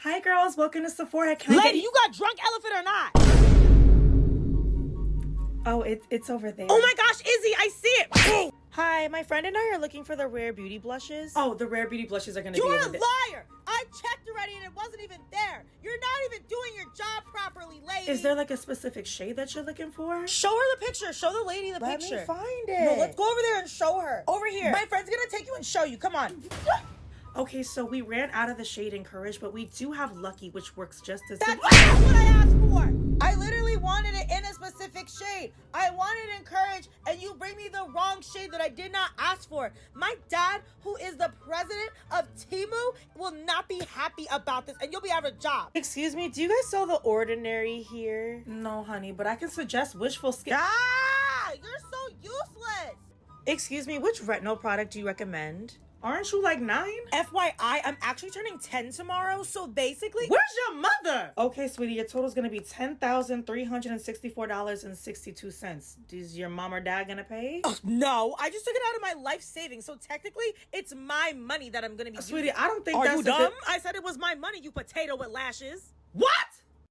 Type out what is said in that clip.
Hi girls, welcome to Sephora. Can Lady, you got drunk elephant or not? Oh, it's over there. Oh my gosh, Izzy, I see it. Hi, my friend and I are looking for the Rare Beauty blushes. Oh, the Rare Beauty blushes are gonna be You're over a there. liar! I checked already and it wasn't even there. You're not even doing your job properly, lady. Is there like a specific shade that you're looking for? Show her the picture. Show the lady the Let picture. me find it. No, let's go over there and show her. Over here. My friend's gonna take you and show you. Come on. Okay, so we ran out of the shade Encourage, but we do have Lucky, which works just as That's good. not what I asked for. I literally wanted it in a specific shade. I wanted Encourage, and you bring me the wrong shade that I did not ask for. My dad, who is the president of Temu, will not be happy about this, and you'll be out of a job. Excuse me, do you guys sell the Ordinary here? No, honey, but I can suggest Wishful Skin. Ah, you're so useless. Excuse me, which retinol product do you recommend? Aren't you like 9? FYI, I'm actually turning 10 tomorrow, so basically... Where's your mother? Okay, sweetie, your total's gonna be $10,364.62. Is your mom or dad gonna pay? Oh, no, I just took it out of my life savings, so technically, it's my money that I'm gonna be Sweetie, using. I don't think Are that's you a dumb? good... I said it was my money, you potato with lashes. What?